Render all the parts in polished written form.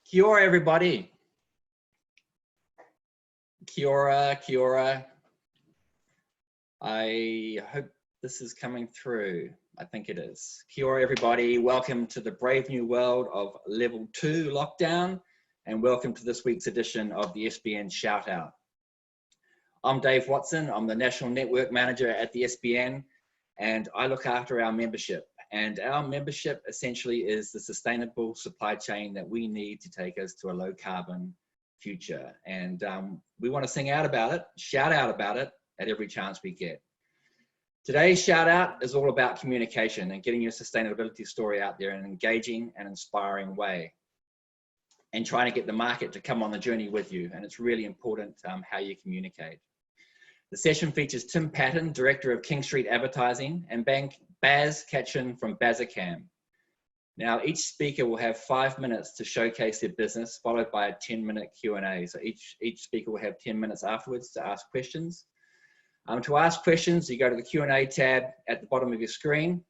Kia ora, everybody. Kia ora, kia ora. I hope this is coming through. I think it is. Kia ora, everybody. Welcome to the brave new world of level 2 lockdown, and welcome to this week's edition of the SBN Shout Out. I'm Dave Watson. I'm the National Network Manager at the SBN, and I look after our membership. And our membership essentially is the sustainable supply chain that we need to take us to a low carbon future. And we want to sing out about it, shout out about it at every chance we get. Today's shout out is all about communication and getting your sustainability story out there in an engaging and inspiring way, and trying to get the market to come on the journey with you. And it's really important how you communicate. The session features Tim Paton, Director of KingSt Advertising, and Baz Caitcheon from Baz Caitcheon. Now, each speaker will have 5 minutes to showcase their business, followed by a 10-minute Q&A. So each speaker will have 10 minutes afterwards to ask questions. To ask questions, you go to the Q&A tab at the bottom of your screen.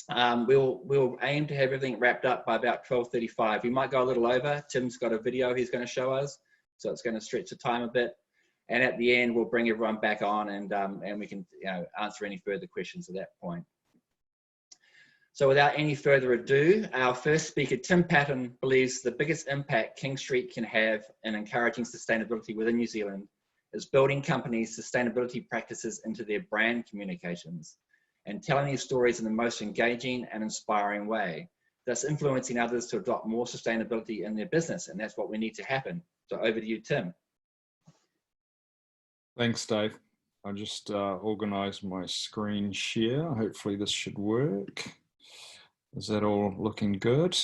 We'll aim to have everything wrapped up by about 12:35. We might go a little over. Tim's got a video he's going to show us, so it's going to stretch the time a bit. And at the end, we'll bring everyone back on, and we can answer any further questions at that point. So without any further ado, our first speaker, Tim Paton, believes the biggest impact KingSt can have in encouraging sustainability within New Zealand is building companies' sustainability practices into their brand communications and telling these stories in the most engaging and inspiring way, thus influencing others to adopt more sustainability in their business. And that's what we need to happen. So over to you, Tim. Thanks, Dave. I just organised my screen share. Hopefully this should work. Is that all looking good?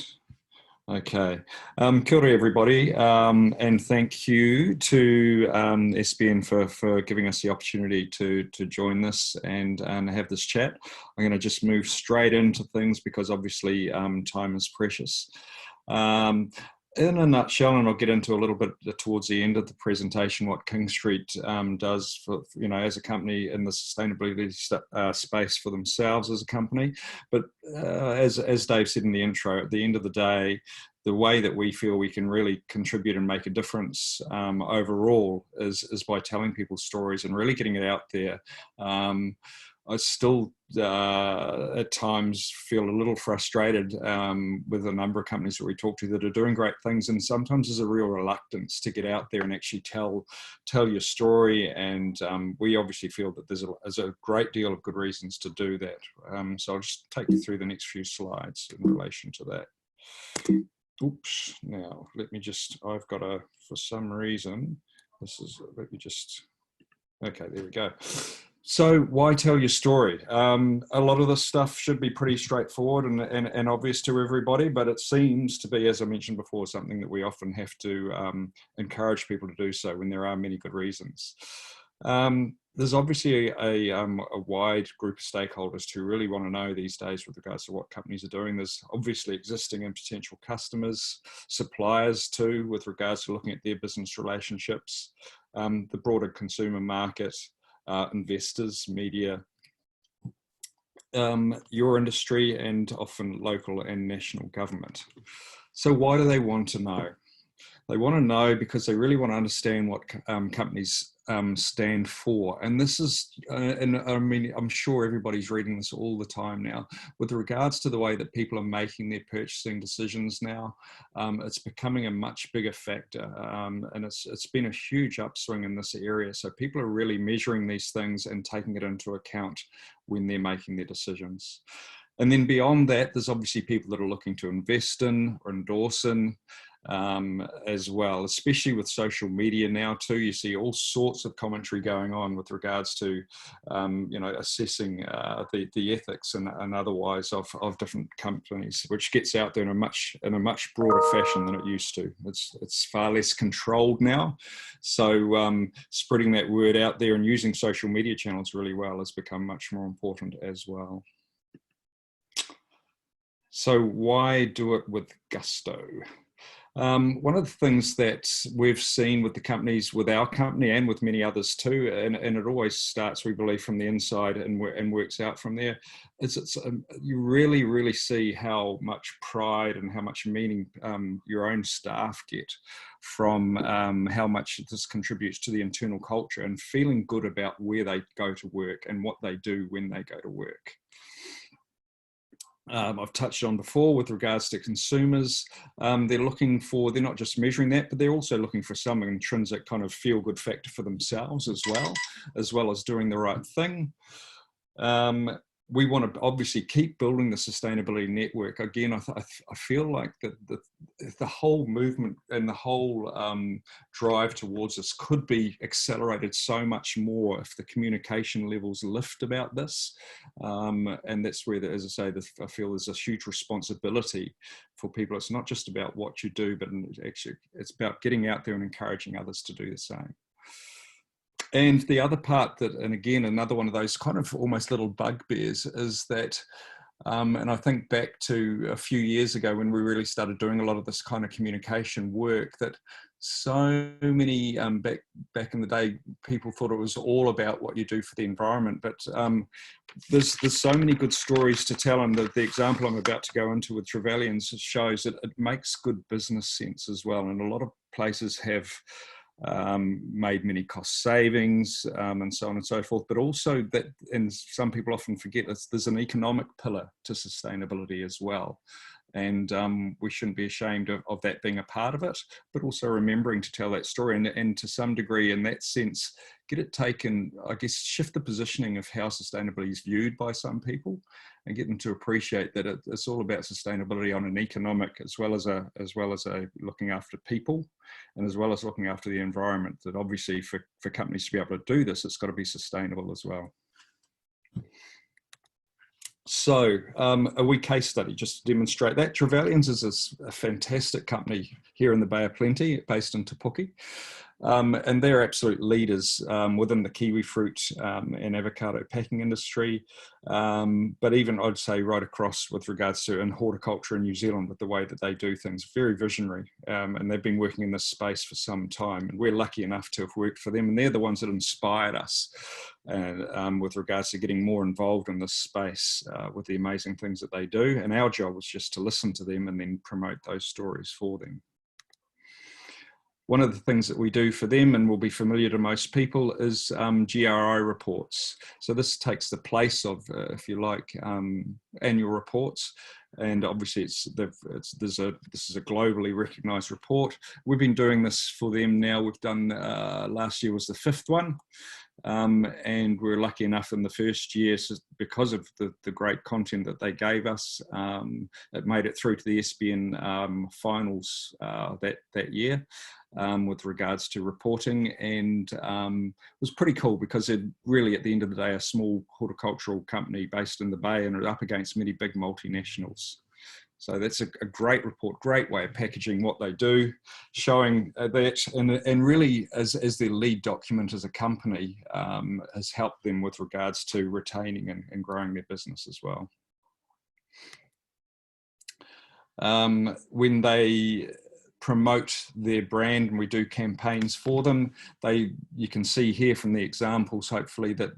Okay. Kia ora, everybody, and thank you to SBN for giving us the opportunity to join this and have this chat. I'm going to just move straight into things because obviously time is precious. In a nutshell, and I'll get into a little bit towards the end of the presentation, what KingSt does for, as a company in the sustainability space for themselves as a company. But as Dave said in the intro, at the end of the day, the way that we feel we can really contribute and make a difference overall is by telling people's stories and really getting it out there. I still at times feel a little frustrated with a number of companies that we talk to that are doing great things, and sometimes there's a real reluctance to get out there and actually tell your story, and we obviously feel that there's a great deal of good reasons to do that. So I'll just take you through the next few slides in relation to that. Oops, now let me just, I've got a, for some reason, let me just, okay, there we go. So why tell your story? A lot of this stuff should be pretty straightforward and obvious to everybody, but it seems to be, as I mentioned before, something that we often have to encourage people to do so when there are many good reasons. There's obviously a wide group of stakeholders who really want to know these days with regards to what companies are doing. There's obviously existing and potential customers, suppliers too, with regards to looking at their business relationships, the broader consumer market, investors, media, your industry, and often local and national government. So why do they want to know? They want to know because they really want to understand what companies stand for. And this is, and I mean, I'm sure everybody's reading this all the time now, with regards to the way that people are making their purchasing decisions now. It's becoming a much bigger factor, and it's been a huge upswing in this area. So people are really measuring these things and taking it into account when they're making their decisions. And then beyond that, there's obviously people that are looking to invest in or endorse in, as well, especially with social media now too. You see all sorts of commentary going on with regards to, assessing the ethics and otherwise of different companies, which gets out there in a much broader fashion than it used to. It's far less controlled now. So spreading that word out there and using social media channels really well has become much more important as well. So why do it with gusto? One of the things that we've seen with the companies, with our company and with many others too, and it always starts, we believe, from the inside and works out from there, is you really, really see how much pride and how much meaning your own staff get from how much this contributes to the internal culture and feeling good about where they go to work and what they do when they go to work. I've touched on before with regards to consumers, they're not just measuring that, but they're also looking for some intrinsic kind of feel-good factor for themselves as well as doing the right thing. We want to obviously keep building the sustainability network. Again, I feel like the whole movement and the whole drive towards this could be accelerated so much more if the communication levels lift about this. And that's where, as I say, I feel there's a huge responsibility for people. It's not just about what you do, but actually it's about getting out there and encouraging others to do the same. And the other part that, and again, another one of those kind of almost little bugbears is that, and I think back to a few years ago when we really started doing a lot of this kind of communication work, that so many, back in the day, people thought it was all about what you do for the environment, but there's so many good stories to tell, and the example I'm about to go into with Trevelyan shows that it makes good business sense as well, and a lot of places have made many cost savings and so on and so forth, but also that, and some people often forget, there's an economic pillar to sustainability as well, and we shouldn't be ashamed of that being a part of it, but also remembering to tell that story and to some degree in that sense get it taken, I guess, shift the positioning of how sustainability is viewed by some people and get them to appreciate that it's all about sustainability on an economic as well as a looking after people and as well as looking after the environment, that obviously for companies to be able to do this, it's got to be sustainable as well. So a wee case study just to demonstrate that. Trevelyan's is a fantastic company here in the Bay of Plenty, based in Te Puke. And they're absolute leaders within the kiwifruit and avocado packing industry, but even I'd say right across with regards to in horticulture in New Zealand with the way that they do things, very visionary, and they've been working in this space for some time, and we're lucky enough to have worked for them, and they're the ones that inspired us with regards to getting more involved in this space with the amazing things that they do, and our job was just to listen to them and then promote those stories for them. One of the things that we do for them, and will be familiar to most people, is GRI reports. So this takes the place of, if you like, annual reports. And obviously this is a globally recognised report. We've been doing this for them now. We've done, last year was the 5th one. And we're lucky enough in the first year, so because of the great content that they gave us, it made it through to the SBN finals that year with regards to reporting, and it was pretty cool because it really, at the end of the day, a small horticultural company based in the Bay, and it's up against many big multinationals. So that's a great report, great way of packaging what they do, showing that, and really as their lead document as a company has helped them with regards to retaining and growing their business as well. When they promote their brand and we do campaigns for them, you can see here from the examples, hopefully, that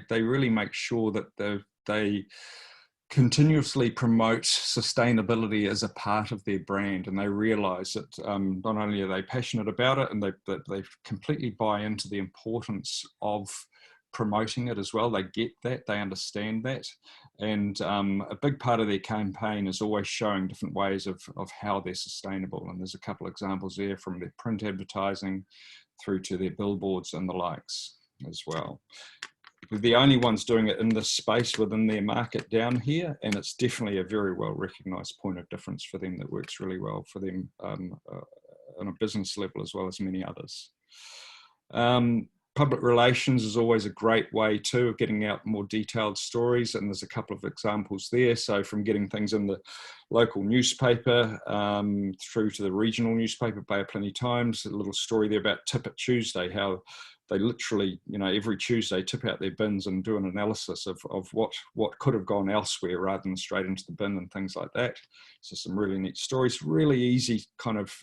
they really make sure that they continuously promote sustainability as a part of their brand, and they realize that not only are they passionate about it, and they completely buy into the importance of promoting it as well. They get that, they understand that, and a big part of their campaign is always showing different ways of how they're sustainable, and there's a couple of examples there from their print advertising through to their billboards and the likes as well. We're the only ones doing it in this space within their market down here, and it's definitely a very well recognised point of difference for them that works really well for them on a business level as well as many others. Public relations is always a great way too of getting out more detailed stories, and there's a couple of examples there. So from getting things in the local newspaper through to the regional newspaper, Bay of Plenty Times, a little story there about Tip It Tuesday, how they literally, every Tuesday tip out their bins and do an analysis of what could have gone elsewhere rather than straight into the bin and things like that. So some really neat stories, really easy kind of,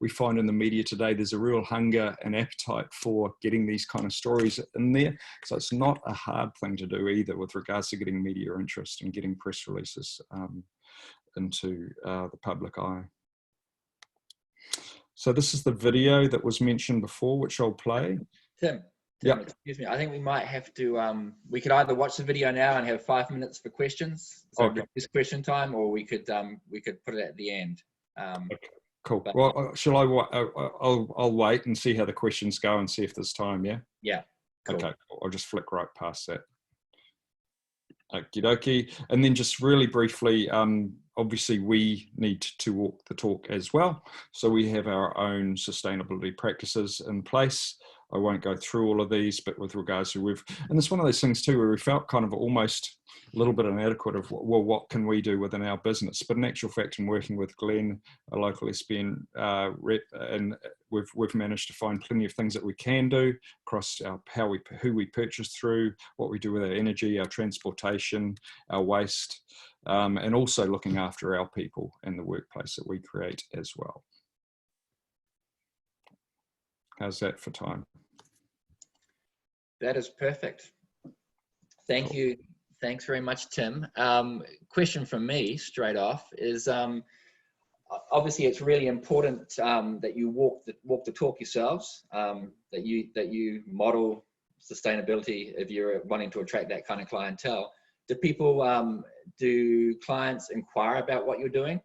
we find in the media today, there's a real hunger and appetite for getting these kind of stories in there. So it's not a hard thing to do either with regards to getting media interest and getting press releases into the public eye. So this is the video that was mentioned before, which I'll play. Tim, yep. Excuse me. I think we might have to, we could either watch the video now and have 5 minutes for questions. So okay. This question time, or we could put it at the end. Okay. Cool. Well, shall I'll wait and see how the questions go and see if there's time, yeah? Yeah. Cool. Okay, cool. I'll just flick right past that. Okie dokie. And then just really briefly, obviously we need to walk the talk as well. So we have our own sustainability practices in place. I won't go through all of these, but with regards to and it's one of those things too, where we felt kind of almost a little bit inadequate of, well, what can we do within our business? But in actual fact, in working with Glenn, a local SBN rep, and we've managed to find plenty of things that we can do across who we purchase through, what we do with our energy, our transportation, our waste, and also looking after our people and the workplace that we create as well. How's that for time? That is perfect. Thank you. Thanks very much, Tim. Question from me straight off is, obviously it's really important that you walk the talk yourselves, that you model sustainability if you're wanting to attract that kind of clientele. Do clients inquire about what you're doing?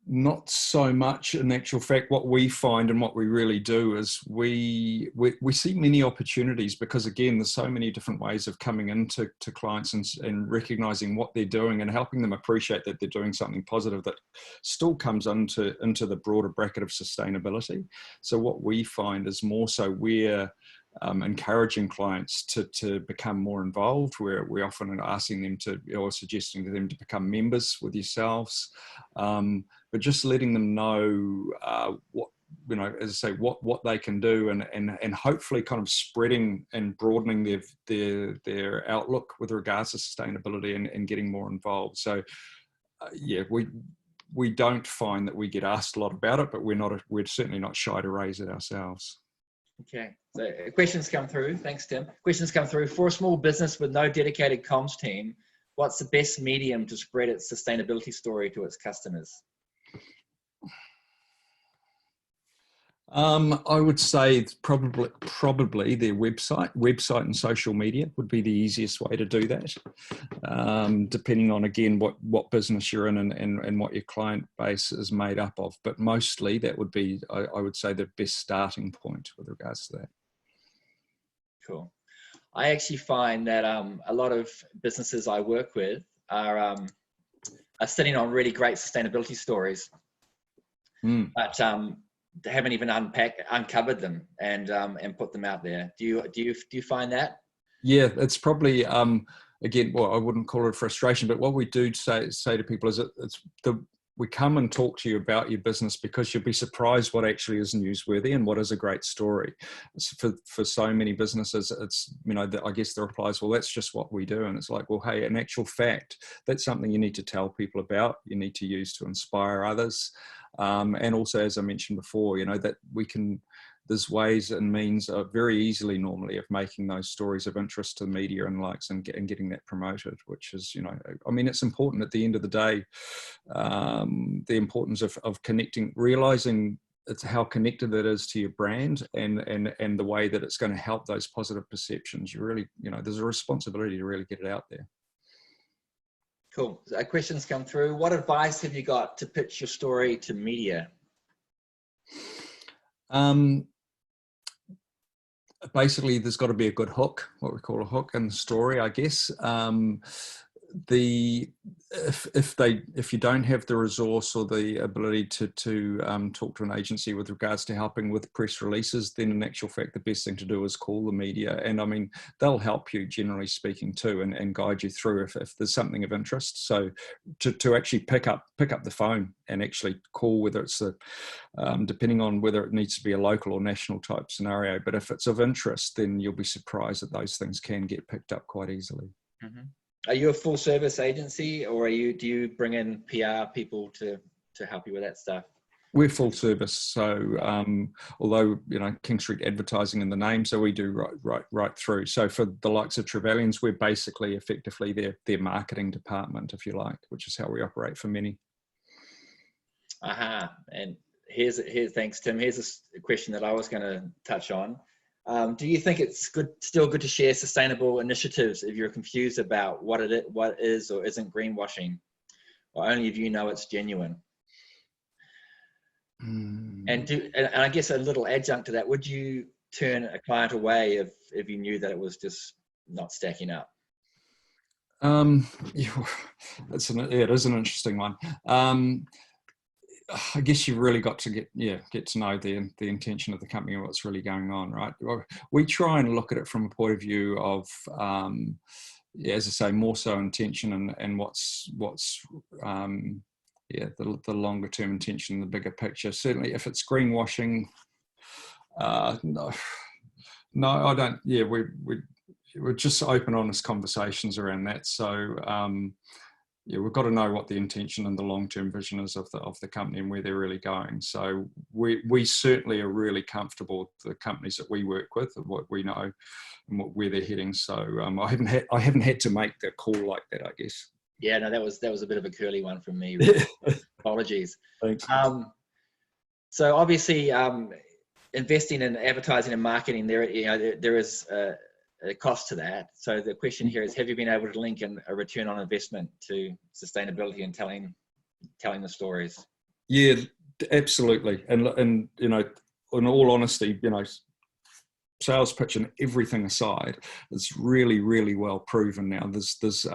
Not so much. In actual fact, what we find and what we really do is we see many opportunities, because again, there's so many different ways of coming into clients and recognizing what they're doing and helping them appreciate that they're doing something positive that still comes into the broader bracket of sustainability. So what we find is more so we're encouraging clients to become more involved, where we often are asking them to, or suggesting to them to become members with yourselves, but just letting them know what, as I say, what they can do, and hopefully kind of spreading and broadening their outlook with regards to sustainability and getting more involved. So yeah, we don't find that we get asked a lot about it, but we're certainly not shy to raise it ourselves. Okay, so questions come through. Thanks, Tim. Questions come through. For a small business with no dedicated comms team, what's the best medium to spread its sustainability story to its customers? I would say it's probably their website and social media would be the easiest way to do that, depending on, again, what business you're in and what your client base is made up of. But mostly that would be, I would say, the best starting point with regards to that. Cool. I actually find that a lot of businesses I work with are sitting on really great sustainability stories, but they haven't even uncovered them and put them out there. Do you find that? Yeah, it's probably again, well, I wouldn't call it a frustration, but what we do say to people is we come and talk to you about your business because you'll be surprised what actually is newsworthy and what is a great story. For so many businesses, it's, I guess the reply is, well, that's just what we do. And it's like, well, hey, in actual fact, that's something you need to tell people about, you need to use to inspire others. And also, as I mentioned before, that there's ways and means very easily normally of making those stories of interest to the media and likes and getting that promoted, which is, it's important at the end of the day, the importance of connecting, realizing it's how connected it is to your brand and the way that it's going to help those positive perceptions. You really, there's a responsibility to really get it out there. Cool. So questions come through. What advice have you got to pitch your story to media? Basically, there's got to be a good hook, what we call a hook in the story, I guess. if you don't have the resource or the ability to talk to an agency with regards to helping with press releases, then in actual fact the best thing to do is call the media, and I mean they'll help you generally speaking too, and guide you through if there's something of interest. So to actually pick up the phone and actually call, whether it's depending on whether it needs to be a local or national type scenario, but if it's of interest, then you'll be surprised that those things can get picked up quite easily. Mm-hmm. Are you a full service agency, or do you bring in PR people to help you with that stuff? We're full service, so although KingSt Advertising in the name, so we do right through. So for the likes of Trevelyan's, we're basically effectively their marketing department, if you like, which is how we operate for many. And here's thanks, Tim. Here's a question that I was going to touch on. Do you think it's still good to share sustainable initiatives if you're confused about what is or isn't greenwashing, or only if you know it's genuine? And I guess a little adjunct to that, would you turn a client away if you knew that it was just not stacking up? It is an interesting one. I guess you've really got to get to know the intention of the company and what's really going on, right? We try and look at it from a point of view of, as I say, more so intention and what's the longer term intention, the bigger picture. Certainly, if it's greenwashing, no, I don't. Yeah, we're just open, honest conversations around that. So. We've got to know what the intention and the long-term vision is of the company and where they're really going. So we certainly are really comfortable with the companies that we work with and what we know and where they're heading. So I haven't had to make the call like that, I guess. Yeah, no, that was a bit of a curly one from me. Really. Apologies. Thanks. So obviously, investing in advertising and marketing, there is a cost to that. So the question here is, have you been able to link in a return on investment to sustainability and telling the stories? Yeah, absolutely. And in all honesty, sales pitch and everything aside, it's really, really well proven now. There's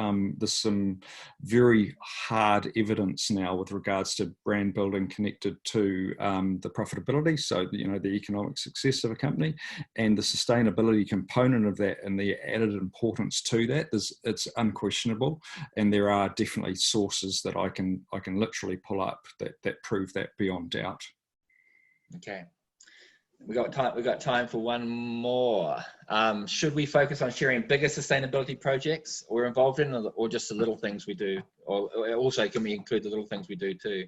some very hard evidence now with regards to brand building connected to the profitability, so the economic success of a company, and the sustainability component of that and the added importance to that. It's unquestionable, and there are definitely sources that I can literally pull up that prove that beyond doubt. Okay. We got time for one more. Should we focus on sharing bigger sustainability projects we're involved in, or just the little things we do? Or also, can we include the little things we do too?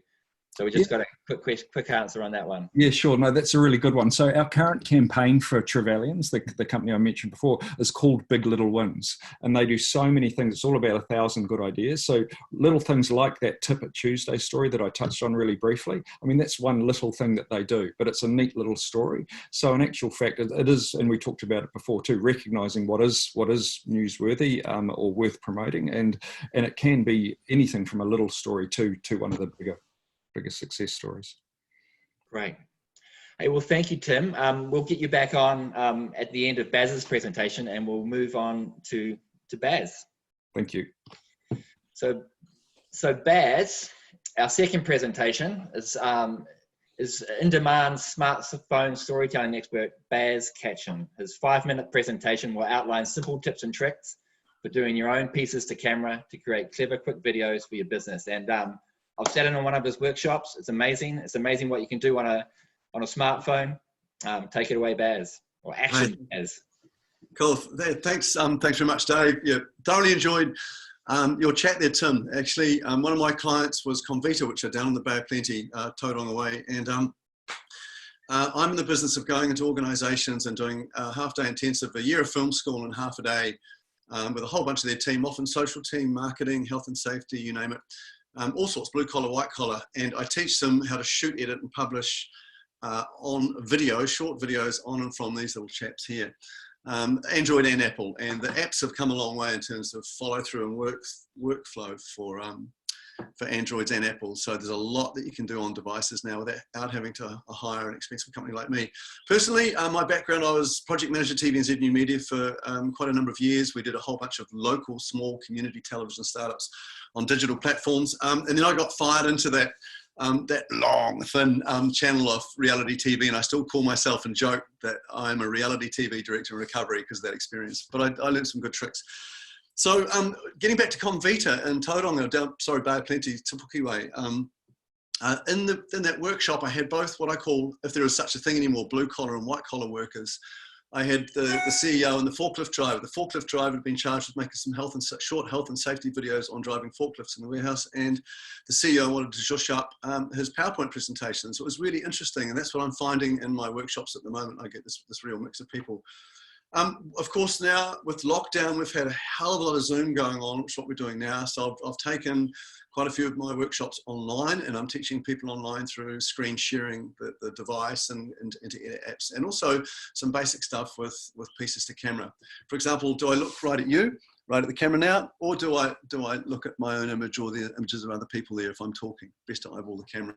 So we just got a quick answer on that one. Yeah, sure. No, that's a really good one. So our current campaign for Trevelyan's, the company I mentioned before, is called Big Little Wins. And they do so many things. It's all about 1,000 good ideas. So little things like that Tip It Tuesday story that I touched on really briefly. I mean, that's one little thing that they do, but it's a neat little story. So in actual fact, it is, and we talked about it before too, recognizing what is newsworthy or worth promoting. And it can be anything from a little story to one of the bigger success stories. Great. Hey, well, thank you, Tim. We'll get you back on at the end of Baz's presentation, and we'll move on to Baz. Thank you. So Baz, our second presentation is in-demand smartphone storytelling expert Baz Caitcheon. His 5-minute presentation will outline simple tips and tricks for doing your own pieces to camera to create clever, quick videos for your business. And I've sat in on one of his workshops. It's amazing. It's amazing what you can do on a smartphone. Take it away, Baz, or action, Baz. Cool. Thanks. Thanks very much, Dave. Yeah, thoroughly enjoyed your chat there, Tim. Actually, one of my clients was Convita, which are down in the Bay of Plenty, towed on the way, and I'm in the business of going into organisations and doing a half-day intensive, a year of film school and half a day with a whole bunch of their team, often social team, marketing, health and safety, you name it. All sorts, blue collar, white collar, and I teach them how to shoot, edit, and publish on video, short videos on and from these little chaps here, Android and Apple. And the apps have come a long way in terms of follow through and workflow for for Androids and Apples. So there's a lot that you can do on devices now without having to hire an expensive company like me. Personally, my background, I was project manager at TVNZ New Media for quite a number of years. We did a whole bunch of local, small community television startups on digital platforms. And then I got fired into that long, thin channel of reality TV, and I still call myself and joke that I'm a reality TV director in recovery because of that experience. But I learned some good tricks. So getting back to Comvita and Tauranga, Bay Plenty, Te Puke Way, in that workshop, I had both what I call, if there is such a thing anymore, blue collar and white collar workers. I had the CEO and the forklift driver. The forklift driver had been charged with making some short health and safety videos on driving forklifts in the warehouse, and the CEO wanted to zhuzh up his PowerPoint presentation. So it was really interesting, and that's what I'm finding in my workshops at the moment. I get this real mix of people. Of course, now with lockdown, we've had a hell of a lot of Zoom going on, which is what we're doing now. So I've taken quite a few of my workshops online, and I'm teaching people online through screen sharing the device and into apps, and also some basic stuff with pieces to camera. For example, do I look right at you, right at the camera now, or do I look at my own image or the images of other people there if I'm talking? Best to eyeball the camera.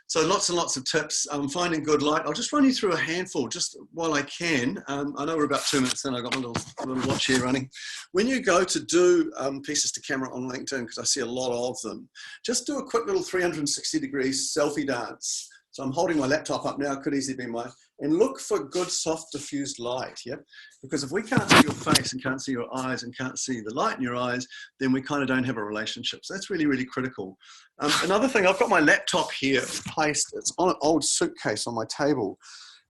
So lots and lots of tips. Finding good light. I'll just run you through a handful just while I can. I know we're about 2 minutes in. I've got my little watch here running. When you go to do pieces to camera on LinkedIn, because I see a lot of them, just do a quick little 360-degree selfie dance. So I'm holding my laptop up now, could easily be mine, and look for good soft diffused light, yeah? Because if we can't see your face and can't see your eyes and can't see the light in your eyes, then we kind of don't have a relationship. So that's really, really critical. Another thing, I've got my laptop here placed, it's on an old suitcase on my table.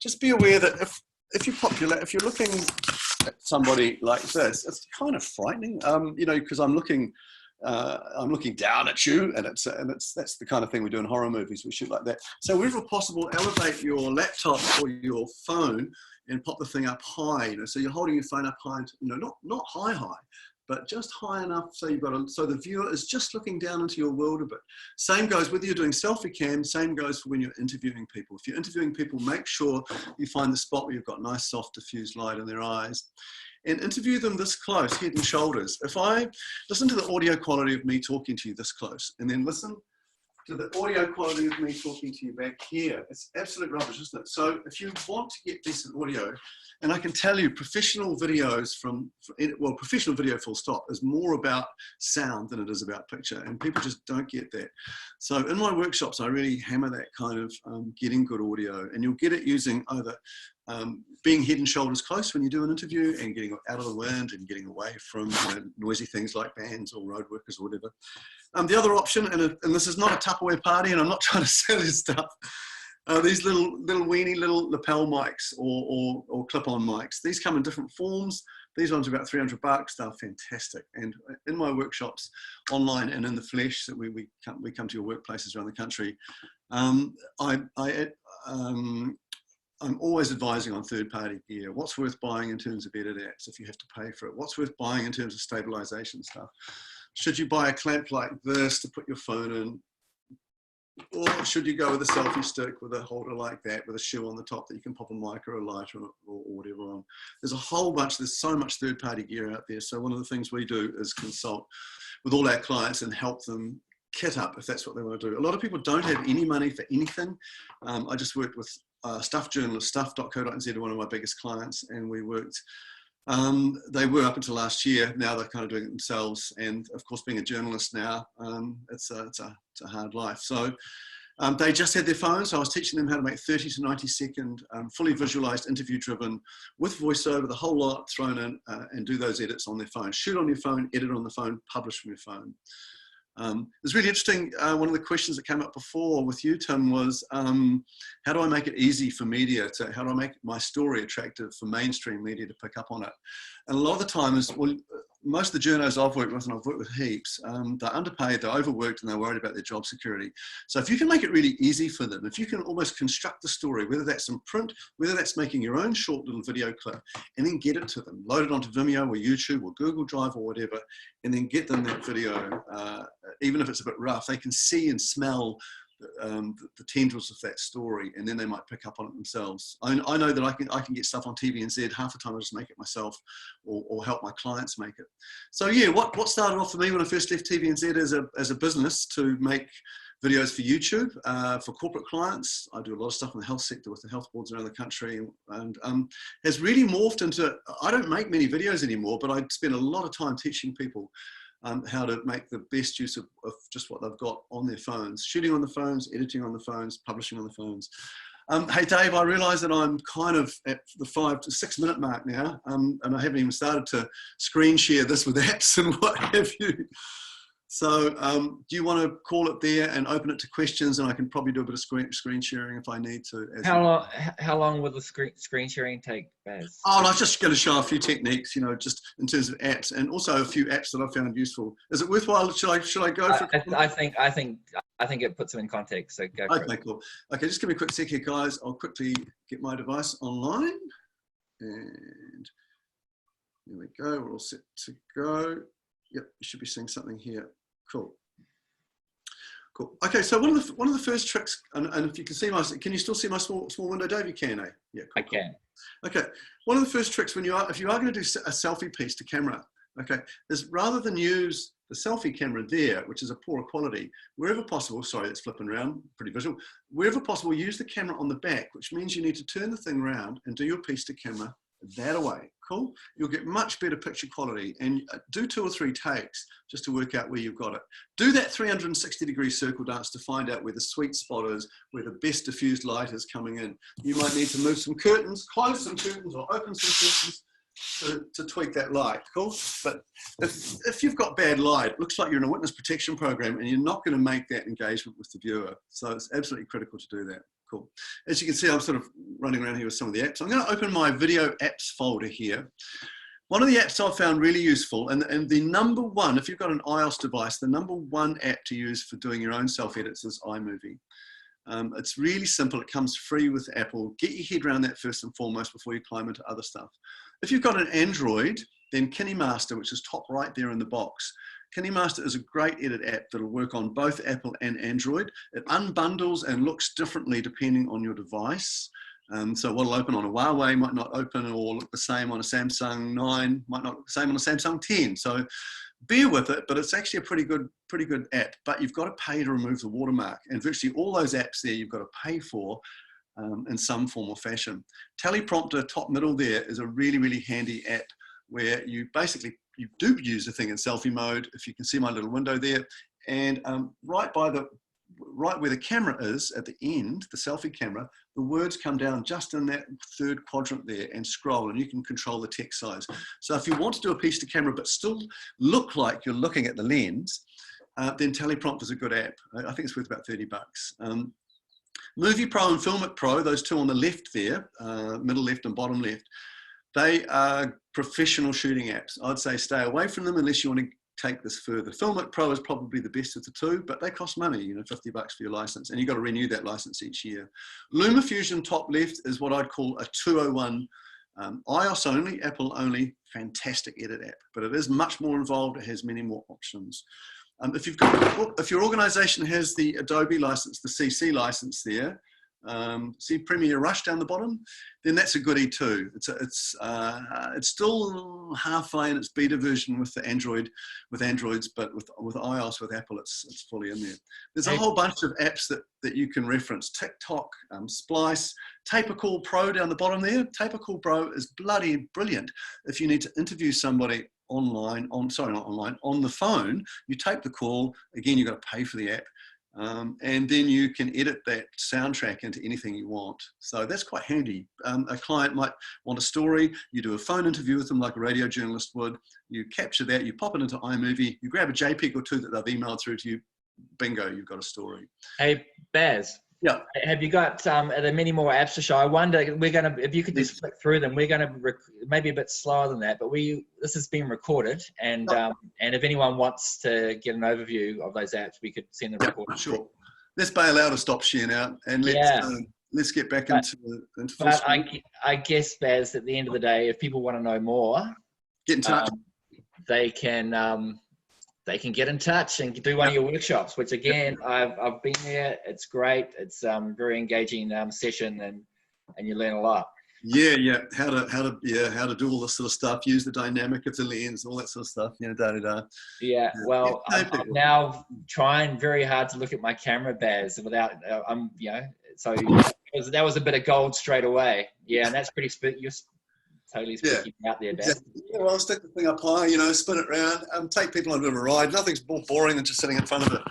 Just be aware that if you're looking at somebody like this, it's kind of frightening, you know, because I'm looking down at you, and that's the kind of thing we do in horror movies. We shoot like that. So wherever possible, elevate your laptop or your phone and pop the thing up high. You know, so you're holding your phone up high, you know, not high, but just high enough so so the viewer is just looking down into your world a bit. Same goes whether you're doing selfie cam. Same goes for when you're interviewing people. If you're interviewing people, make sure you find the spot where you've got nice, soft, diffused light in their eyes. And interview them this close, head and shoulders. If I listen to the audio quality of me talking to you this close, and then listen to the audio quality of me talking to you back here, it's absolute rubbish, isn't it? So if you want to get decent audio, and I can tell you professional videos professional video full stop is more about sound than it is about picture, and people just don't get that. So in my workshops, I really hammer that kind of getting good audio, and you'll get it using either being head and shoulders close when you do an interview, and getting out of the wind and getting away from noisy things like bands or road workers or whatever. The other option, and this is not a Tupperware party, and I'm not trying to sell you stuff, these little weeny little lapel mics or clip-on mics. These come in different forms. These ones are about $300. They're fantastic. And in my workshops, online and in the flesh, that we come to your workplaces around the country, I'm always advising on third-party gear. What's worth buying in terms of edit apps if you have to pay for it? What's worth buying in terms of stabilization stuff? Should you buy a clamp like this to put your phone in? Or should you go with a selfie stick with a holder like that, with a shoe on the top that you can pop a mic or a light or whatever on? There's so much third-party gear out there. So one of the things we do is consult with all our clients and help them kit up if that's what they want to do. A lot of people don't have any money for anything. I just worked with Stuff journalist, stuff.co.nz, one of my biggest clients, and we worked, they were up until last year. Now they're kind of doing it themselves, and of course being a journalist now, it's a hard life. So they just had their phones, so I was teaching them how to make 30 to 90 second fully visualized, interview driven, with voiceover, the whole lot thrown in, and do those edits on their phone. Shoot on your phone, edit on the phone, publish from your phone. It's really interesting. One of the questions that came up before with you, Tim, was how do I make it easy for media how do I make my story attractive for mainstream media to pick up on it? And a lot of the time is, well, most of the journos I've worked with, and I've worked with heaps, they're underpaid, they're overworked, and they're worried about their job security. So if you can make it really easy for them, if you can almost construct the story, whether that's in print, whether that's making your own short little video clip, and then get it to them, load it onto Vimeo or YouTube or Google Drive or whatever, and then get them that video, even if it's a bit rough, they can see and smell the tendrils of that story, and then they might pick up on it themselves. I know that I can get stuff on TVNZ. Half the time I just make it myself, or help my clients make it. So yeah, what started off for me when I first left TVNZ as a business to make videos for YouTube for corporate clients. I do a lot of stuff in the health sector with the health boards around the country, and has really morphed into, I don't make many videos anymore, but I spend a lot of time teaching people how to make the best use of just what they've got on their phones, shooting on the phones, editing on the phones, publishing on the phones. Hey Dave, I realise that I'm kind of at the 5 to 6 minute mark now, and I haven't even started to screen share this with apps and what have you. So do you want to call it there and open it to questions, and I can probably do a bit of screen sharing if I need to. How long will the screen sharing take, Baz? Oh, and I was just going to show a few techniques, just in terms of apps, and also a few apps that I found useful. Is it worthwhile? Should I go for it? I think it puts them in context. So go for it. Okay, cool. Okay, just give me a quick sec here, guys. I'll quickly get my device online, and there we go. We're all set to go. Yep, you should be seeing something here. Cool. Cool. Okay, so one of the first tricks, and if you can see can you still see my small window, Dave? You can, eh? Yeah, cool, I can. Okay, one of the first tricks if you are going to do a selfie piece to camera, okay, is rather than use the selfie camera there, which is a poorer quality, wherever possible, sorry, it's flipping around, pretty visual, wherever possible, use the camera on the back, which means you need to turn the thing around and do your piece to camera that away. Cool. You'll get much better picture quality, and do 2 or 3 takes just to work out where you've got it. Do that 360-degree circle dance to find out where the sweet spot is, where the best diffused light is coming in. You might need to move some curtains, close some curtains, or open some curtains to tweak that light. Cool. But if you've got bad light, it looks like you're in a witness protection program, and you're not going to make that engagement with the viewer. So it's absolutely critical to do that. Cool. As you can see, I'm sort of running around here with some of the apps. I'm going to open my video apps folder here. One of the apps I've found really useful, and the number one, if you've got an iOS device, the number one app to use for doing your own self-edits is iMovie. It's really simple. It comes free with Apple. Get your head around that first and foremost before you climb into other stuff. If you've got an Android, then KineMaster, which is top right there in the box. KineMaster is a great edit app that'll work on both Apple and Android. It unbundles and looks differently depending on your device. So what'll open on a Huawei might not open or look the same on a Samsung 9, might not look the same on a Samsung 10. So bear with it, but it's actually a pretty good app. But you've got to pay to remove the watermark, and virtually all those apps there you've got to pay for in some form or fashion. Teleprompter, top middle there, is a really, really handy app where you do use the thing in selfie mode, if you can see my little window there, and right where the camera is at the end, the selfie camera, the words come down just in that 3rd quadrant there and scroll, and you can control the text size. So if you want to do a piece to camera but still look like you're looking at the lens, then Teleprompter is a good app. I think it's worth about $30. Movie Pro and Film It Pro, those two on the left there, middle left and bottom left, they are professional shooting apps. I'd say stay away from them unless you want to take this further. Film It Pro is probably the best of the two, but they cost money, $50 for your license, and you've got to renew that license each year. LumaFusion top left is what I'd call a 201 iOS only, Apple only, fantastic edit app, but it is much more involved. It has many more options. If your organization has the Adobe license, the CC license there, see Premiere Rush down the bottom, then that's a goodie too. It's still halfway in its beta version with the Androids, but with iOS, with Apple, it's fully in there. There's a whole bunch of apps that you can reference: TikTok, Splice, Tapercall Pro down the bottom there. Tapercall Pro is bloody brilliant if you need to interview somebody online, on the phone. You tape the call. Again, you've got to pay for the app. And then you can edit that soundtrack into anything you want. So that's quite handy. A client might want a story. You do a phone interview with them like a radio journalist would. You capture that, you pop it into iMovie, you grab a JPEG or two that they've emailed through to you. Bingo, you've got a story. Hey, Baz. Yeah. Have you got, are there many more apps to show? I wonder, if you could just flick through them, we're going to, maybe a bit slower than that, but this has been recorded, and if anyone wants to get an overview of those apps, we could send the recording. Sure. Let's bail out and stop sharing out, and let's get back into full screen. I guess, Baz, at the end of the day, if people want to know more, get in touch. They can they can get in touch and do one of your workshops, which again, I've been there. It's great. It's very engaging session, and you learn a lot. Yeah. How to do all this sort of stuff, use the dynamic of the lens, all that sort of stuff, Yeah, well, I'm now trying very hard to look at my camera, Baz, without, so that was a bit of gold straight away. Yeah, and that's pretty you're totally speaking out there, Baz. Exactly. Yeah, well, stick the thing up high, spin it around, take people on a bit of a ride. Nothing's more boring than just sitting in front of a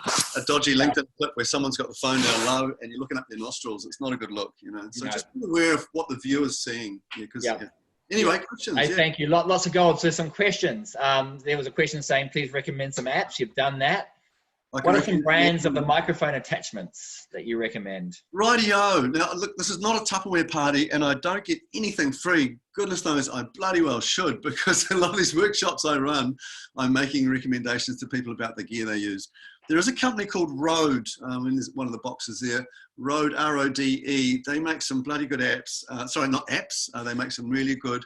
dodgy LinkedIn clip where someone's got the phone down low and you're looking up their nostrils. It's not a good look, So just be aware of what the viewer's seeing. Anyway, questions. Hey, thank you. Lots of gold. So some questions. There was a question saying, please recommend some apps. You've done that. What are some brands of the microphone attachments that you recommend? Rightio. Now, look, this is not a Tupperware party and I don't get anything free. Goodness knows I bloody well should, because a lot of these workshops I run, I'm making recommendations to people about the gear they use. There is a company called Rode, and there's one of the boxes there, Rode, R-O-D-E. They make some bloody good apps. Sorry, not apps. They make some really good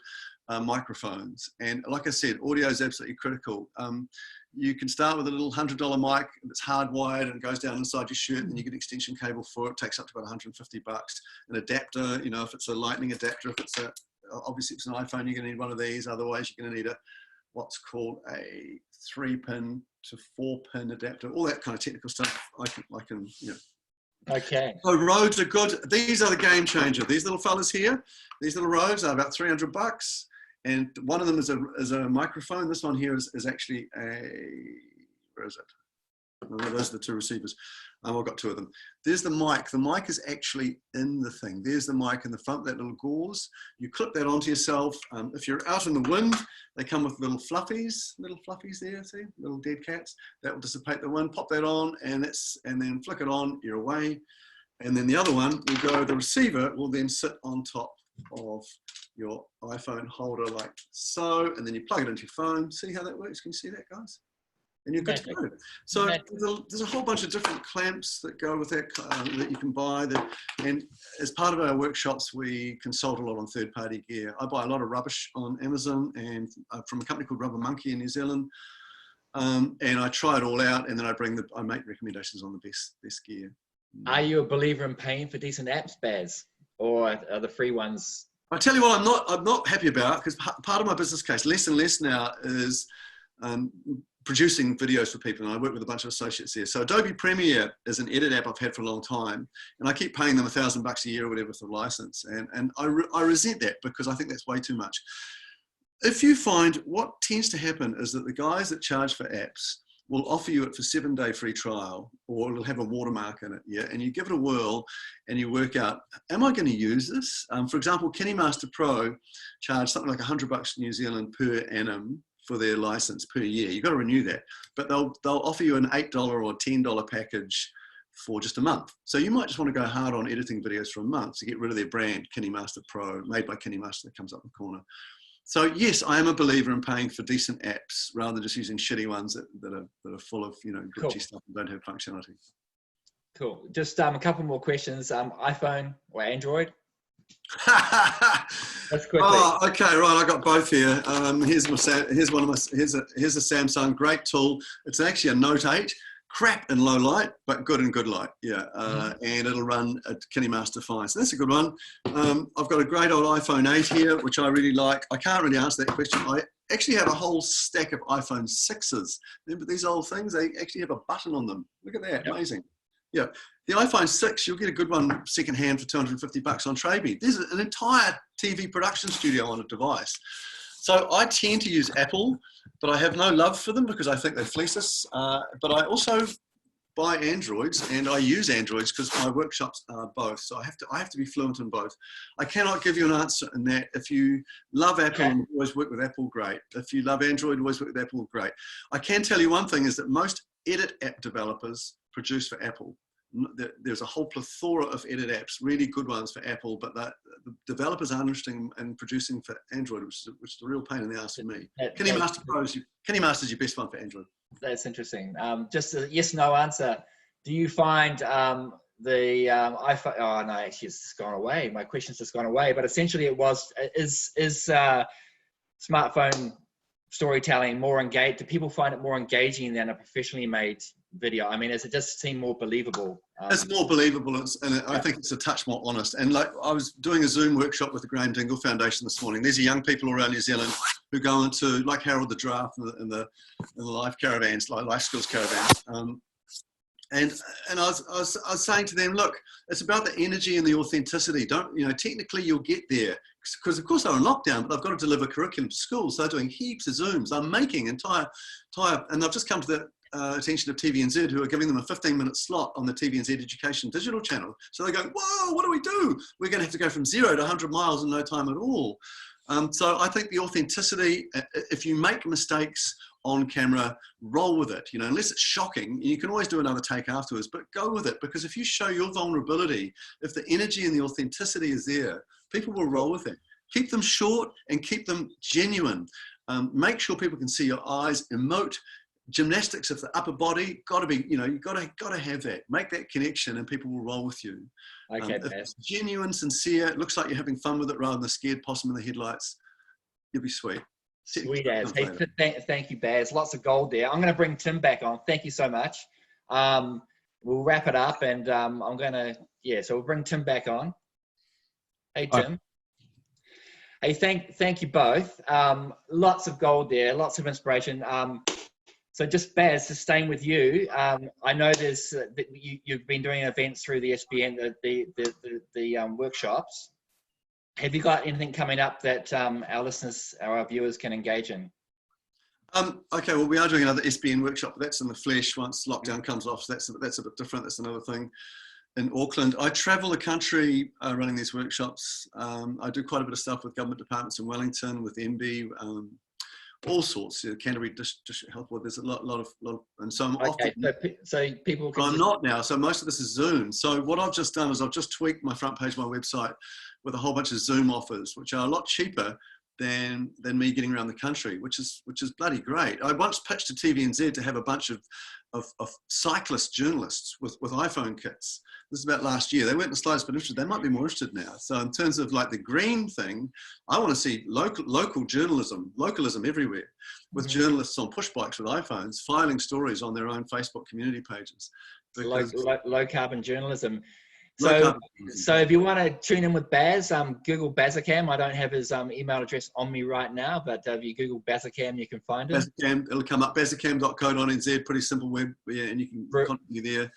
microphones. And like I said, audio is absolutely critical. You can start with a little $100 mic that's hardwired and it goes down inside your shirt, and you get an extension cable for it. It takes up to about $150. An adapter, if it's a lightning adapter, if it's obviously it's an iPhone, you're going to need one of these. Otherwise, you're going to need what's called a 3-pin to 4-pin adapter. All that kind of technical stuff. I can. Okay. So Rodes are good. These are the game changer. These little fellas here, these little Rodes are about $300. And one of them is a microphone. This one here is actually where is it? Oh, those are the two receivers. I've got two of them. There's the mic. The mic is actually in the thing. There's the mic in the front, that little gauze. You clip that onto yourself. If you're out in the wind, they come with little fluffies there, see? Little dead cats. That will dissipate the wind. Pop that on and then flick it on, you're away. And then the other one will go, the receiver will then sit on top of your iPhone holder like so, and then you plug it into your phone. See how that works? Can you see that, guys? And you're good to go. So there's a whole bunch of different clamps that go with that that you can buy. And as part of our workshops, we consult a lot on third-party gear. I buy a lot of rubbish on Amazon and from a company called Rubber Monkey in New Zealand. And I try it all out, and then I make recommendations on the best gear. Are you a believer in paying for decent apps, Baz, or are the free ones? I tell you what, I'm not happy about, because part of my business case, less and less now, is producing videos for people, and I work with a bunch of associates here. So Adobe Premiere is an edit app I've had for a long time, and I keep paying them $1,000 a year or whatever for the license, and I resent that, because I think that's way too much. If you find, what tends to happen is that the guys that charge for apps will offer you it for 7-day free trial, or it'll have a watermark in it, yeah? And you give it a whirl and you work out, am I going to use this? For example, KineMaster Pro charge something like $100 New Zealand per annum for their license per year. You've got to renew that, but they'll offer you an $8 or $10 package for just a month. So you might just want to go hard on editing videos for a month to get rid of their brand, KineMaster Pro, made by KineMaster, that comes up the corner. So yes, I am a believer in paying for decent apps rather than just using shitty ones that are full of glitchy stuff and don't have functionality. Cool. Just a couple more questions. iPhone or Android? That's quickly. Oh, okay, right. I got both here. Here's a Samsung, great tool. It's actually a Note 8. Crap in low light, but good in good light. Yeah, and it'll run at KineMaster fine. So that's a good one. I've got a great old iPhone 8 here, which I really like. I can't really answer that question. I actually have a whole stack of iPhone 6s. Remember these old things? They actually have a button on them. Look at that, amazing. Yeah, the iPhone 6, you'll get a good one secondhand for $250 on Trevelyan. There's an entire TV production studio on a device. So I tend to use Apple, but I have no love for them because I think they fleece us. But I also buy Androids, and I use Androids because my workshops are both. So I have to be fluent in both. I cannot give you an answer in that. If you love Apple and always work with Apple, great. If you love Android, always work with Apple, great. I can tell you one thing is that most edit app developers produce for Apple. There's a whole plethora of edit apps, really good ones for Apple, but the developers are interested in producing for Android, which is a real pain in the ass for me. KineMaster is your best one for Android. That's interesting. Just a yes/no answer. Do you find the iPhone? Oh no, actually, it's just gone away. My question's just gone away. But essentially, it was is smartphone storytelling more engaged? Do people find it more engaging than a professionally made video? I mean, does it just seem more believable? It's more believable, and I think it's a touch more honest. And like, I was doing a Zoom workshop with the Graham Dingle Foundation this morning. These are young people around New Zealand who go into, like Harold the Giraffe in the life caravans, like life skills caravans. And I was saying to them, look, it's about the energy and the authenticity. Don't, you know, technically you'll get there, because of course they're in lockdown, but they've got to deliver curriculum to schools. They're doing heaps of Zooms. They're making entire, and I've just come to the attention of TVNZ, who are giving them a 15-minute slot on the TVNZ Education digital channel. So they're going, whoa, what do we do? We're going to have to go from 0 to 100 miles in no time at all. So I think the authenticity, if you make mistakes on camera, roll with it, you know, unless it's shocking. You can always do another take afterwards, but go with it, because if you show your vulnerability, if the energy and the authenticity is there, people will roll with it. Keep them short and keep them genuine. Make sure people can see your eyes, emote. Gymnastics of the upper body, got to be, you know, you've got to have that. Make that connection and people will roll with you. Okay, if it's genuine, sincere, it looks like you're having fun with it rather than a scared possum in the headlights, you'll be sweet. Sweet as. Hey, thank you, Baz. Lots of gold there. I'm going to bring Tim back on. Thank you so much. We'll wrap it up, and I'm going to, so we'll bring Tim back on. Hey, Tim. Hey, thank you both. Lots of gold there, lots of inspiration. So just Baz, just staying with you. I know there's you've been doing events through the SBN, the workshops. Have you got anything coming up that our listeners or our viewers can engage in? Okay, well, we are doing another SBN workshop. That's in the flesh once lockdown comes off. So that's a bit different. That's another thing. In Auckland, I travel the country running these workshops. I do quite a bit of stuff with government departments in Wellington, with MB, all sorts. Canterbury District Health Board. There's a lot of, and so I'm often. So people can. I'm not now. So most of this is Zoom. So what I've just done is I've just tweaked my front page of my website with a whole bunch of Zoom offers, which are a lot cheaper than me getting around the country, which is bloody great. I once pitched to TVNZ to have a bunch of cyclist journalists with iPhone kits. This is about last year. They weren't the slightest bit interested. They might be more interested now. So in terms of like the green thing, I want to see local journalism, localism everywhere, with journalists on push bikes with iPhones filing stories on their own Facebook community pages. Low carbon journalism. So if you want to tune in with Baz, Google Baz Caitcheon. I don't have his email address on me right now, but if you Google Baz Caitcheon, you can find him. Baz Caitcheon, it'll come up, bazcaitcheon.co.nz, pretty simple web, and you can contact me there.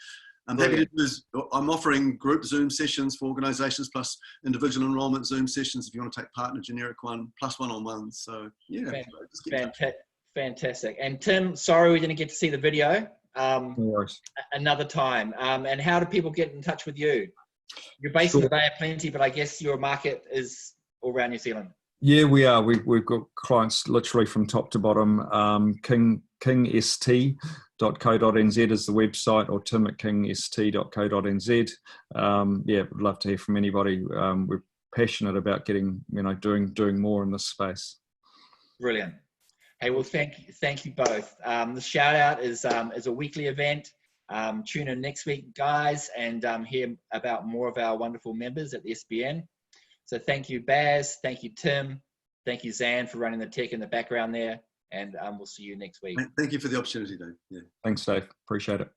I'm offering group Zoom sessions for organisations, plus individual enrolment Zoom sessions if you want to take part in a generic one, plus one-on-one. So yeah, fantastic. And Tim, sorry we didn't get to see the video. No worries. Another time. And how do people get in touch with you? You're based in the Bay of Plenty, but I guess your market is all around New Zealand. Yeah, we are. We've got clients literally from top to bottom. KingSt.co.nz is the website, or Tim at KingSt.co.nz. Would love to hear from anybody. We're passionate about getting, doing more in this space. Brilliant. Hey, well, thank you both. The shout out is a weekly event. Tune in next week, guys, and hear about more of our wonderful members at the SBN. So thank you, Baz. Thank you, Tim. Thank you, Zan, for running the tech in the background there. And we'll see you next week. Thank you for the opportunity, Dave. Yeah. Thanks, Dave. Appreciate it.